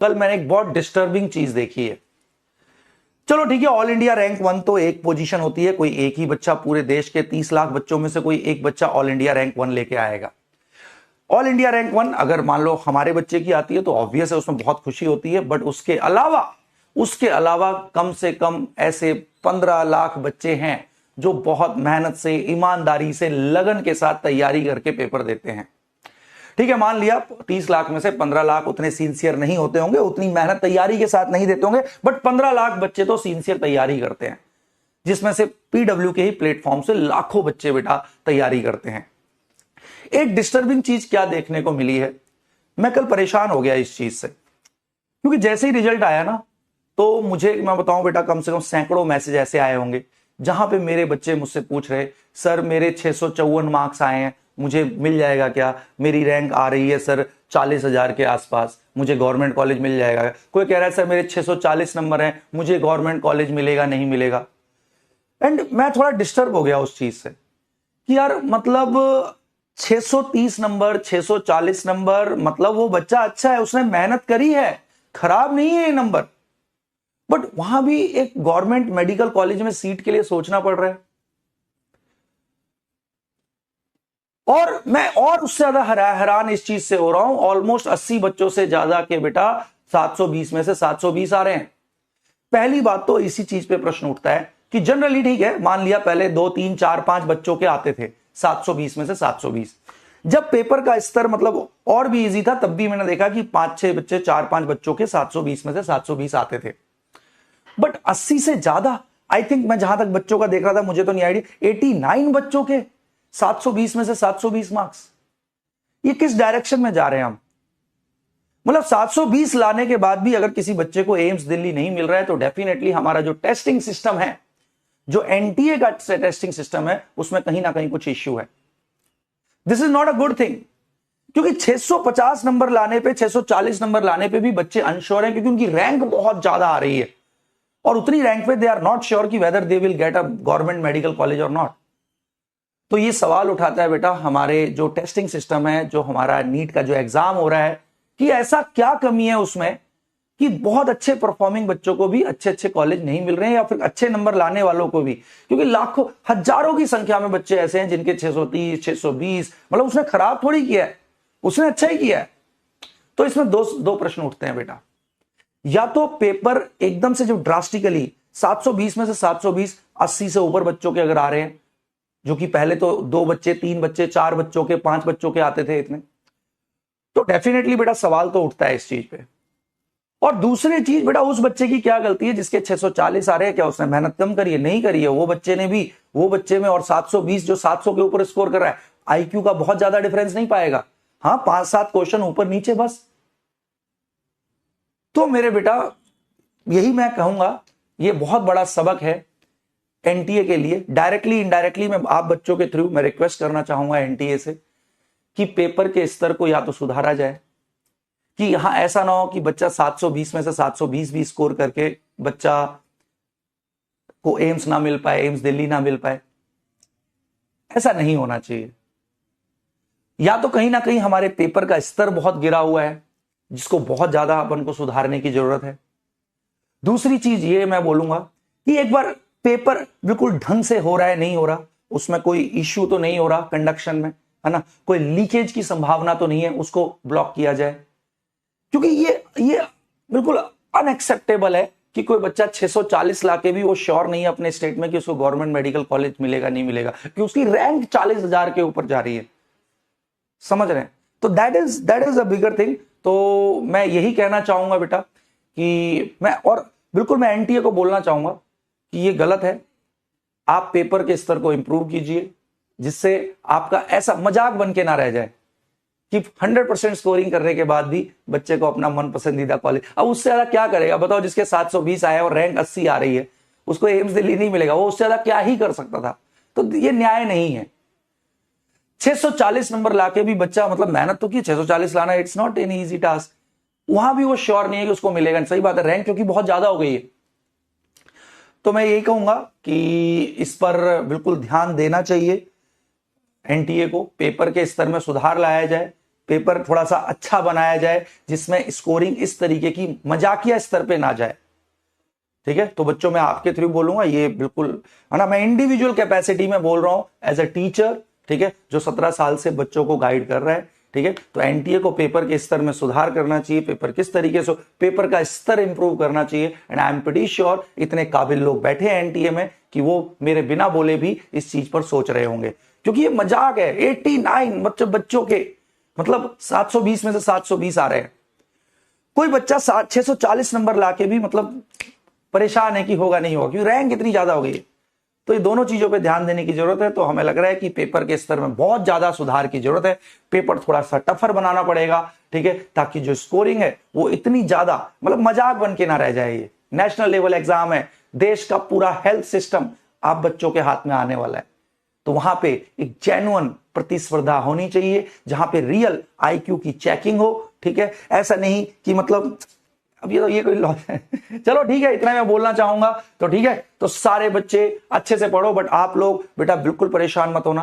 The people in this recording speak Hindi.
कल मैंने एक बहुत डिस्टर्बिंग चीज देखी है। चलो ठीक है, ऑल इंडिया रैंक 1 तो एक पोजीशन होती है, कोई एक ही बच्चा पूरे देश के 30 लाख बच्चों में से कोई एक बच्चा ऑल इंडिया रैंक 1 लेके आएगा। ऑल इंडिया रैंक 1 अगर मान लो हमारे बच्चे की आती है तो ऑब्वियस है, उसमें बहुत खुशी होती है। बट उसके अलावा कम से कम ऐसे 15 लाख बच्चे हैं जो बहुत मेहनत से, ईमानदारी से, लगन के साथ तैयारी करके पेपर देते हैं। ठीक है, मान लिया 30 लाख में से 15 लाख उतने सिंसियर नहीं होते होंगे, उतनी मेहनत तैयारी के साथ नहीं देते होंगे, बट 15 लाख बच्चे तो सिंसियर तैयारी करते हैं, जिसमें से पीडब्ल्यू के ही प्लेटफॉर्म से लाखों बच्चे बेटा तैयारी करते हैं। एक डिस्टर्बिंग चीज क्या देखने को मिली है, मैं कल परेशान हो गया इस चीज से, क्योंकि जैसे ही रिजल्ट आया ना तो मुझे, मैं बताऊं बेटा, कम से कम सैकड़ों मैसेज ऐसे आए होंगे जहां पे मेरे बच्चे मुझसे पूछ रहे, सर मेरे 654 मार्क्स आए हैं, मुझे मिल जाएगा क्या? मेरी रैंक आ रही है सर 40,000 के आसपास, मुझे गवर्नमेंट कॉलेज मिल जाएगा? कोई कह रहा है सर मेरे 640 नंबर हैं, मुझे गवर्नमेंट कॉलेज मिलेगा नहीं मिलेगा? एंड मैं थोड़ा डिस्टर्ब हो गया उस चीज से कि यार मतलब 630 नंबर, 640 नंबर, मतलब वो बच्चा अच्छा है, उसने मेहनत करी है, खराब नहीं है ये नंबर, बट वहां भी एक गवर्नमेंट मेडिकल कॉलेज में सीट के लिए सोचना पड़ रहा है। और मैं और उससे ज्यादा हैरान इस चीज से हो रहा हूं, ऑलमोस्ट 80 बच्चों से ज्यादा के बेटा 720 में से 720 आ रहे हैं। पहली बात तो इसी चीज पे प्रश्न उठता है कि जनरली ठीक है, मान लिया पहले 2 3 4 5 बच्चों के आते थे 720 में से 720, जब पेपर का स्तर मतलब और भी इजी था तब भी मैंने देखा कि 5-6 बच्चे, 4-5 बच्चों के 720 में से 720 आते थे। बट 80 से ज्यादा, आई थिंक मैं जहां तक बच्चों का देख रहा था, मुझे तो नहीं आइडिया, 89 बच्चों के 720 में से 720 मार्क्स। ये किस डायरेक्शन में जा रहे हैं हम? मतलब 720 लाने के बाद भी अगर किसी बच्चे को एम्स दिल्ली नहीं मिल रहा है तो डेफिनेटली हमारा जो टेस्टिंग सिस्टम है, जो एनटीए का टेस्टिंग सिस्टम है, उसमें कहीं ना कहीं कुछ इश्यू है। This is not a good thing, क्योंकि 650 नंबर लाने पे, 640 नंबर लाने पे भी बच्चे अनश्योर हैं, क्योंकि उनकी रैंक बहुत ज्यादा आ रही है और उतनी रैंक पे दे आर नॉट श्योर कि whether they will get a government medical college और नॉट। तो ये सवाल उठाता है बेटा हमारे जो टेस्टिंग सिस्टम है, जो हमारा नीट का जो एग्जाम हो रहा है, कि ऐसा क्या कमी है उसमें कि बहुत अच्छे परफॉर्मिंग बच्चों को भी अच्छे अच्छे कॉलेज नहीं मिल रहे हैं, या फिर अच्छे नंबर लाने वालों को भी, क्योंकि लाखों, हजारों की संख्या में बच्चे ऐसे हैं जिनके 630, 620, मतलब उसने खराब थोड़ी किया है, उसने अच्छा ही किया है। तो इसमें दो प्रश्न उठते हैं बेटा, या तो पेपर एकदम से जो ड्रास्टिकली 720 में से 720, 80 से ऊपर बच्चों के अगर आ रहे हैं, जो कि पहले तो 2 बच्चे, 3 बच्चे, 4 बच्चों के, 5 बच्चों के आते थे इतने, तो डेफिनेटली बेटा सवाल तो उठता है इस चीज पे। और दूसरी चीज बेटा, उस बच्चे की क्या गलती है जिसके 640 आ रहे हैं? क्या उसने मेहनत कम करी है? नहीं करी है। वो बच्चे ने भी, वो बच्चे में और 720 जो 700 के ऊपर स्कोर कर रहा है, आईक्यू का बहुत ज्यादा डिफरेंस नहीं पाएगा, हाँ 5-7 क्वेश्चन ऊपर नीचे बस। तो मेरे बेटा यही मैं कहूंगा, ये बहुत बड़ा सबक है एनटीए के लिए। डायरेक्टली इनडायरेक्टली मैं आप बच्चों के थ्रू मैं रिक्वेस्ट करना चाहूंगा एनटीए से कि पेपर के स्तर को या तो सुधारा जाए, कि यहां ऐसा ना हो कि बच्चा 720 में से 720 भी स्कोर करके बच्चा को एम्स ना मिल पाए, एम्स दिल्ली ना मिल पाए। ऐसा नहीं होना चाहिए। या तो कहीं ना कहीं हमारे पेपर का स्तर बहुत गिरा हुआ है, जिसको बहुत ज्यादा अपन को सुधारने की जरूरत है। दूसरी चीज ये मैं बोलूंगा कि एक बार पेपर बिल्कुल ढंग से हो रहा है, नहीं हो रहा, उसमें कोई इश्यू तो नहीं हो रहा कंडक्शन में, है ना, कोई लीकेज की संभावना तो नहीं है, उसको ब्लॉक किया जाए। क्योंकि ये बिल्कुल अनएक्सेप्टेबल है कि कोई बच्चा 640 लाके भी वो श्योर नहीं है अपने स्टेट में कि उसको गवर्नमेंट मेडिकल कॉलेज मिलेगा नहीं मिलेगा, कि उसकी रैंक 40,000 के ऊपर जा रही है। समझ रहे हैं? तो that is a bigger thing. तो मैं यही कहना चाहूंगा बेटा कि मैं एनटीए को बोलना चाहूंगा कि ये गलत है। आप पेपर के स्तर को इंप्रूव कीजिए, जिससे आपका ऐसा मजाक बन के ना रह जाए कि 100% स्कोरिंग करने के बाद भी बच्चे को अपना मन पसंदीदा कॉलेज, अब उससे ज्यादा क्या करेगा बताओ? जिसके 720 आया और रैंक 80 आ रही है, उसको एम्स दिल्ली नहीं मिलेगा, वो उससे ज्यादा क्या ही कर सकता था? तो ये न्याय नहीं है। 640 नंबर लाके भी बच्चा मतलब मेहनत तो की, 640 लाना it's not any easy task, वहां भी वो श्योर नहीं है कि उसको मिलेगा। सही बात है, रैंक क्योंकि बहुत ज्यादा हो गई है। तो मैं यही कहूंगा कि इस पर बिल्कुल ध्यान देना चाहिए एनटीए को, पेपर के स्तर में सुधार लाया जाए, पेपर थोड़ा सा अच्छा बनाया जाए जिसमें स्कोरिंग इस तरीके की मजाकिया स्तर पे ना जाए। ठीक है, तो बच्चों मैं आपके थ्रू बोलूंगा, ये बिल्कुल है ना, मैं इंडिविजुअल कैपेसिटी में बोल रहा हूं एज अ टीचर, ठीक है, जो 17 साल से बच्चों को गाइड कर रहा है। ठीक है, तो एनटीए को पेपर के स्तर में सुधार करना चाहिए, पेपर किस तरीके से पेपर का स्तर इंप्रूव करना चाहिए। And I am pretty sure इतने काबिल लोग बैठे हैं एनटीए में कि वो मेरे बिना बोले भी इस चीज पर सोच रहे होंगे, क्योंकि ये मजाक है। 89 बच्चों के मतलब 720 में से 720 आ रहे हैं। कोई बच्चा 640 नंबर लाके भी मतलब परेशान है कि होगा नहीं होगा, क्योंकि रैंक इतनी ज्यादा हो गई है। तो ये दोनों चीजों पे ध्यान देने की जरूरत है। तो हमें लग रहा है कि पेपर के स्तर में बहुत ज्यादा सुधार की जरूरत है, पेपर थोड़ा सा टफर बनाना पड़ेगा। ठीक है, ताकि जो स्कोरिंग है वो इतनी ज्यादा मतलब मजाक बन के ना रह जाए। ये नेशनल लेवल एग्जाम है, देश का पूरा हेल्थ सिस्टम आप बच्चों के हाथ में आने वाला है। तो वहां पे एक जेन्युइन प्रतिस्पर्धा होनी चाहिए जहां पे रियल आईक्यू की चेकिंग हो। ठीक है, ऐसा नहीं कि मतलब अब ये कोई लॉस है। चलो ठीक है, इतना मैं बोलना चाहूंगा। तो ठीक है, तो सारे बच्चे अच्छे से पढ़ो, बट आप लोग बेटा बिल्कुल परेशान मत होना।